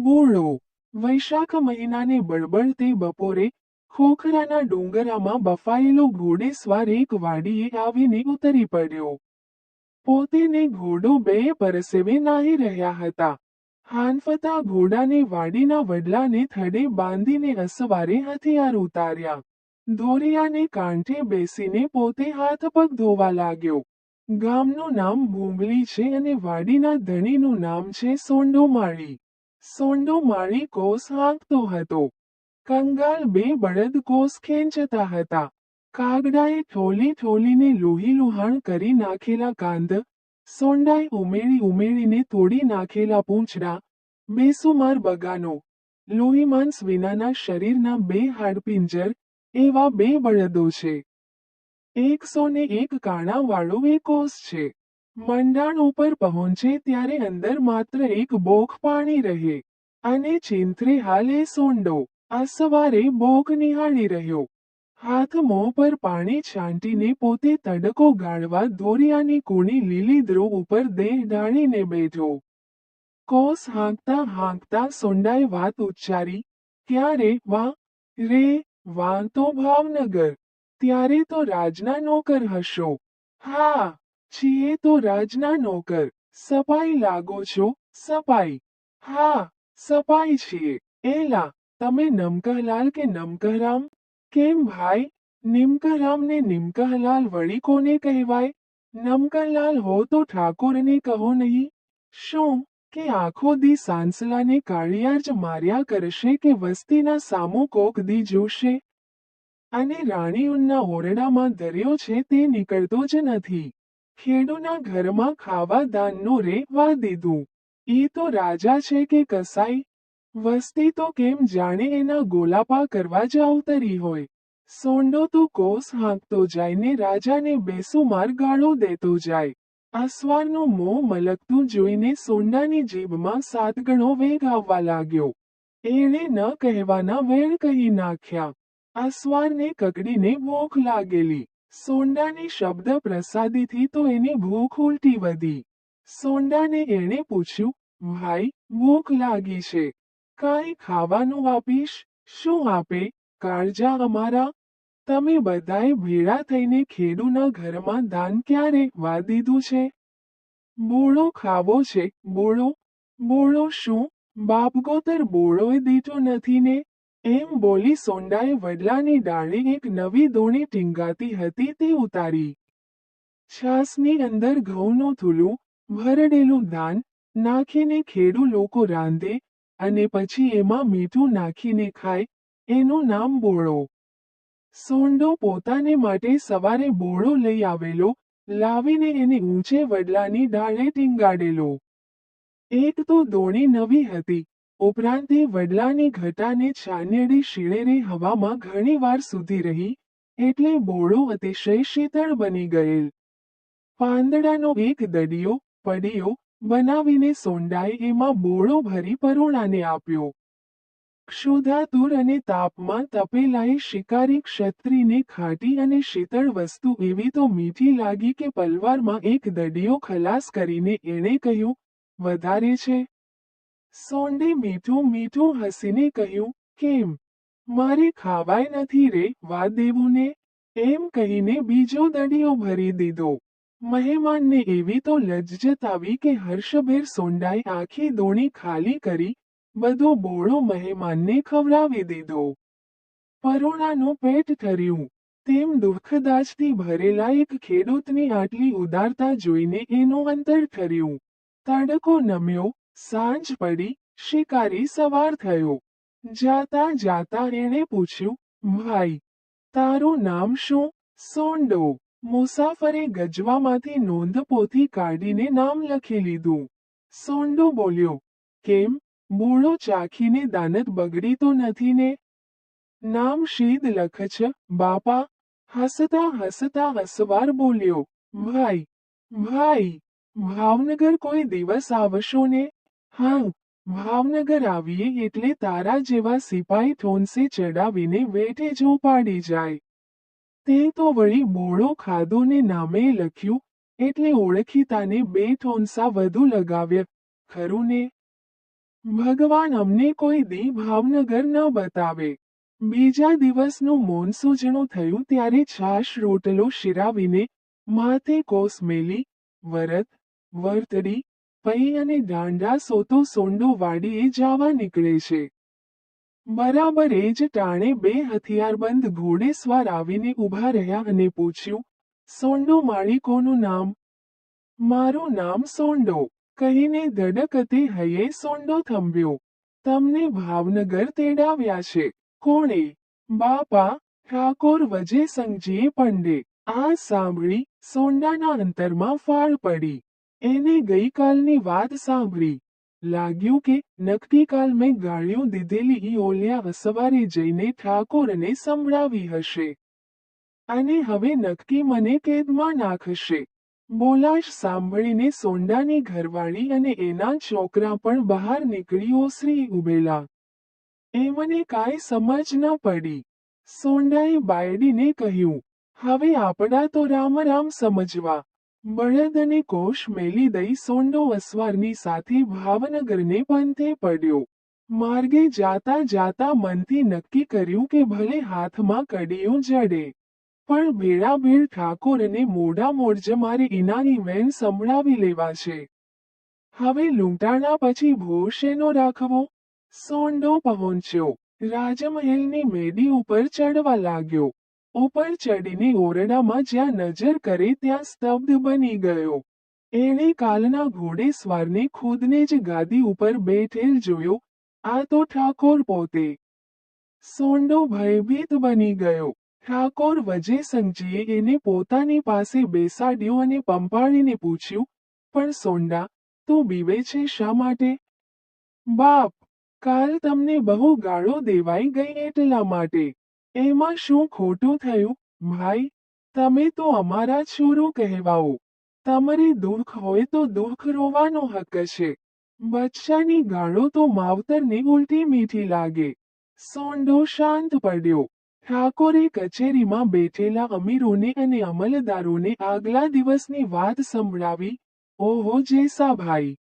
બોળો વૈશાખ મહિનાને બળબળતે બપોરે ખોખરાના ડુંગરામાં બફાયેલો ઘોડેસવાર એક વાડીએ આવીને ઉતરી પડ્યો. પોતે ને ઘોડો બે પરસેવે નાહી રહ્યા હતા. હાંફતા ઘોડાને વાડીના વડલાને થડે બાંધીને અસવારે હથિયાર ઉતાર્યા. દોરિયાને કાંઠે બેસીને પોતે હાથ પગ ધોવા લાગ્યો. ગામનું નામ ભૂંગળી છે અને વાડીના ધણીનું નામ છે સોંડો માળી. સોંડો માળી કોસ હાંકતો હતો. કંગાલ બે બળદ કોસ ખેંચતા હતા. કાગડાએ ઠોલી ઠોલીને લોહી લુહાણ કરી નાખેલા કાંદ, સોંડાએ ઉમેળીને તોડી નાખેલા પૂંછડા, બેસુમાર બગાનો, લોહીમાંસ વિનાના શરીરના બે હાડપિંજર, એવા બે બળદો છે. 101 કાણાવાળો એ કોસ છે. મંડાણ ઉપર પહોંચે ત્યારે અંદર માત્ર એક બોખ પાણી રહે, અને ચિંથરે હાલ એ સોંડો અસવારે બોખ નિહાળી રહ્યો. હાથ મોં પર પાણી છાંટીને પોતે તડકો ગાળવા દોરિયાની કૂણી લીલી દ્રો ઉપર દેહ ઢાળીને બેઠો. કોસ હાંકતા હાંકતા સોંડાએ વાત ઉચ્ચારી, ક્યારે વાં રે વાં તો ભાવનગર. ત્યારે તો રાજના નોકર હશો. હા, છીએ તો રાજના નોકર. સપાઈ લાગો છો, સપાઈ. હા, સપાઈ છીએ. એલા, તમે નમકહલાલ કે નમકહરામ? કેમ ભાઈ, નિમકહરામ ને નિમકહલાલ વળી કોને કહેવાય? નમકહલાલ હો તો ઠાકોરને કહો નહીં. શું કે આખો દી સાંસલાને કાળિયાર જ માર્યા કરશે કે વસ્તીના સામો કોક દી જોશે? અને રાણીઉનના ઓરડામાં દરિયો છે તે નીકળતો જ નથી. ખેડૂના ઘરમાં ખાવા દાનનો રે વા દીધું. ઈ તો રાજા છે કે કસાઈ? વસ્તી તો કેમ જાણે એના ગોલાપા કરવા જ અવતરી હોય. સોંડો તો કોસ હાંકતો જાય ને રાજાને બેસુમાર ગાળો દેતો જાય. અસવારનું મોં મલકતું જોઈને સોંડાની જીભમાં 7 ગણો વેગ આવવા લાગ્યો. એણે ન કહેવાના વેણ કહી નાખ્યા. અસવારને કકડીને ભૂખ લાગેલી. સોંડાની શબ્દ પ્રસાદીથી તો એની ભૂખ ઉલટી વધી. સોંડાને એણે પૂછ્યું, ભાઈ, ભૂખ લાગી છે. કાંઈ ખાવાનું આપીશ? શું આપે, કાળજા અમારા? તમે બધાએ ભેળા થઈને ખેડૂના ઘરમાં દાન ક્યારે વા દીધું છે? બોળો ખાવો છે, બોળો? બોળો શું, બાપગોતર બોળોય દીઠો નથી ને? એમ બોલી સોંડાએ વડલાની ડાળે એક નવી દોણી ટીંગાતી હતી તે ઉતારી. છાસની અંદર ઘઉંનું થૂલું, ભરડેલું ધાન, નાખીને ખેડૂ લોકો રાંધે, અને પછી એમાં મીઠું નાખીને ખાય, એનું નામ બોળો. સોંડો પોતાને માટે સવારે બોળો લઈ આવેલો, લાવીને એને ઊંચે વડલાની ડાળે ટીંગાડેલો. એક તો દોણી નવી હતી, ઉપરાંત એ વડલાની ઘટાને છાન્યડી શિળેરે હવામાં ઘણી વાર સુધી રહી, એટલે બોળો અતિશય શીતળ બની ગયેલ. પાંદડાનો એક દડિયો, પડિયો, બનાવીને સોંડાએ એમાં બોળો ભરી પરોણાને આપ્યો. ક્ષુધાતુર અને તાપમાં તપેલાએ શિકારી ક્ષત્રિયને ખાટી અને શીતળ વસ્તુ એવી તો મીઠી લાગી કે પલવારમાં એક દડિયો ખલાસ કરીને એણે કહ્યું, વધારે છે? સોંડે મીઠું મીઠું હસીને કહ્યું, કેમ? મારે ખાવાય નથી રે વા દેવું ને? એમ કહીને બીજો દડિયો ભરી દીધો. મહેમાનને એવી તો લજ્જત આવી કે હર્ષભેર સોંડાએ આખી દોણી ખાલી કરી, બધો બોળો મહેમાનને ખવડાવી દીધો. પરોણાનું પેટ ઠર્યું. તેમ દુઃખદાજથી ભરેલા એક ખેડૂતની આટલી ઉદારતા જોઈને એનું અંતર ઠર્યું. તડકો નમ્યો, સાંજ પડી, શિકારી સવાર થયો. જાતા જાતા એણે પૂછ્યું, ભાઈ, તારું નામ શું? સોંડો. મુસાફરે ગજવામાંથી નોંધપોથી કાઢીને નામ લખી લીધું. સોંડો બોલ્યો, કેમ, બોળો ચાખીને દાનત બગડી તો નથી ને? નામ શીદ લખ છે, બાપા. હસતા હસતા અસવાર બોલ્યો, ભાઈ, ભાઈ, ભાવનગર કોઈ દિવસ આવશો ને? હા, ભાવનગર આવીએ એટલે તારા જેવા સિપાઈ ઠોંસે ચડાવીને વેઠે ઝોપાડી જાય. તે તો વળી બોળો ખાધો ને નામે લખ્યું, એટલે ઓળખીતાને 2 ઠોંસા વધુ લગાવ્યા, ખરું ને? ભગવાન અમને કોઈ દી ભાવનગર ન બતાવે. બીજા દિવસનું મૌન સૂજણું થયું ત્યારે છાશ રોટલો શિરાવીને માથે કોસ મેલી, વરત, વર્તડી, પૈ અને દાંડા સોતો સોંડો વાડીએ જાવા નીકળે છે. બરાબર એ જ ટાણે બે હથિયારબંધ ઘોડેસવાર આવીને ઊભા રહ્યા અને પૂછ્યું, સોંડો માળીકોનું નામ? મારું નામ સોંડો, કહીને ધડકતે હૈયે સોંડો થંભ્યો. તમને ભાવનગર તેડાવ્યા છે. કોણે? બાપા, ઠાકોર વજેસંગજીએ પંડે. આ સાંભળી સોંડાના અંતરમાં ફાળ પડી. એને ગઈકાલની વાત સાંભળી. લાગ્યું કે નક્કી કાલ મેં ગાળ્યું દીધેલી ઈ ઓલિયા સવારે જઈને ઠાકોરને સંભળાવી હશે. અને હવે નક્કી મને કેદમાં નાખશે. બોલાશ સાંભળીને સોંડાની ઘરવાળી અને એના છોકરા પણ બહાર નીકળી ઓસરી ઊભેલા. એમને કાંઈ સમજ ન પડી. સોંડાએ બાયડીને કહ્યું, હવે આપડા તો રામ રામ સમજવા. બળદ અને કોશ મેલી દઈ સોંડો અસવારની સાથે ભાવનગરને પંથે પડ્યો. માર્ગે જાતા જાતા મનથી નક્કી કર્યું કે ભલે હાથમાં કડીયું જડે, પણ ભેળાભેળ ઠાકોરને મોઢા મોઢ મારે ઇનાની વેણ સંભળાવી લેવા છે. હવે લૂંટાણા પછી ભોર શેનો રાખવો? સોંડો પહોંચ્યો. રાજમહેલની મેડી ઉપર ચડવા લાગ્યો. ઉપર ચડીને ઓરડામાં જ્યાં નજર કરે ત્યાં સ્તબ્ધ બની ગયો. એણે કાલના ઘોડેસવારને ખુદને જ ગાદી ઉપર બેઠેલ જોયો. આ તો ઠાકોર પોતે. સોંડો ભયભીત બની ગયો. ઠાકોર વજેસંગજીએ એને પોતાની પાસે બેસાડ્યો અને પંપાળીને પૂછ્યું, પણ સોંડા, તું બીવે છે શા માટે? બાપ, કાલ તમને બહુ ગાળો દેવાઈ ગઈ એટલા માટે. એમાં શું ખોટું થયું, ભાઈ? તમે તો અમારા છોરો કહેવાઓ. તમારે દુઃખ હોય તો દુઃખ રોવાનો હક છે. બચ્ચાની ગાળો તો માવતરને ઉલટી મીઠી લાગે. સોંડો શાંત પડ્યો. ઠાકોરે કચેરીમાં બેઠેલા અમીરોને અને અમલદારોને આગલા દિવસની વાત સંભળાવી. ઓહો જેસાભાઈ!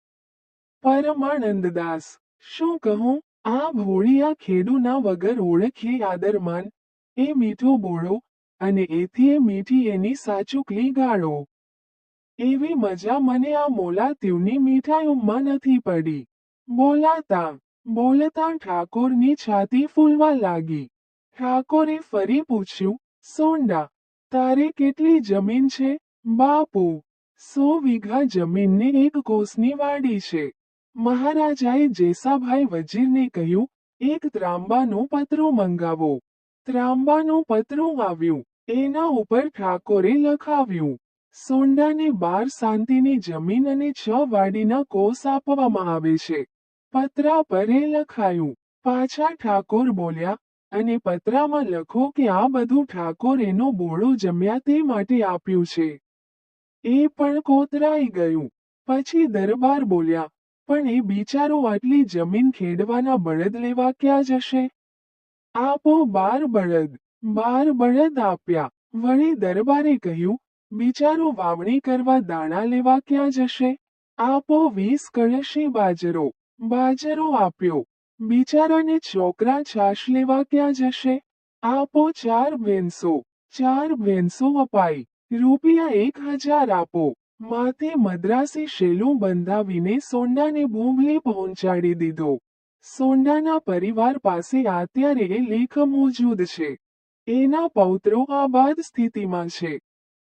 પરમાનંદદાસ! શું કહું? આ ભોળિયા ખેડૂના વગર ઓળખે આદરમાન, એ મીઠો બોળો, અને એથી એ મીઠી એની સાચુકલી ગાળો. એવી મજા મને આ મોલાતીવની મીઠાઈઓમાં નથી પડી. બોલતા ઠાકોરની છાતી ફૂલવા લાગી. ઠાકોરે ફરી પૂછ્યું, સોંડા, તારે કેટલી જમીન છે? બાપુ, 100 વીઘા જમીનને 1 કોસની વાડી છે. મહારાજાએ જેસાભાઈ વજીરને કહ્યું, એક ત્રાંબાનો પત્રો મંગાવો. ત્રાંબાનું પત્રું આવ્યું. એના ઉપર ઠાકોરે લખાવ્યું, સોંડાને 12 શાંતિની જમીન અને 6 વાડીના કોસ આપવામાં આવે છે. પત્રા પર એ લખાયું. પાછા ઠાકોર બોલ્યા, અને પત્રામાં લખો કે આ બધું ઠાકોર એનો બોળો જમ્યા તે માટે આપ્યું છે. એ પણ કોતરાઈ ગયું. પછી દરબાર બોલ્યા, પણ એ બિચારો આટલી જમીન ખેડવાના બળદ લેવા ક્યાં જશે? આપો 12 બળદ. 12 બળદ આપ્યા. વળી દરબારે કહ્યું, બિચારો વાવણી કરવા દાણા લેવા ક્યાં જશે? આપો 20 કળશી બાજરો. બાજરો આપ્યો. બિચારાને છોકરા છાશ લેવા ક્યાં જશે? આપો 4 ભેંસો. 4 ભેંસો અપાઈ. રૂપિયા 1000 આપો. માથે મદ્રાસી શેલું બંધાવીને સોંડાને બુંબલી પહોંચાડી દીધો. સોંડાના પરિવાર પાસે અત્યારે એ લેખ મોજૂદ છે. એના પૌત્રો આબાદ સ્થિતિમાં છે.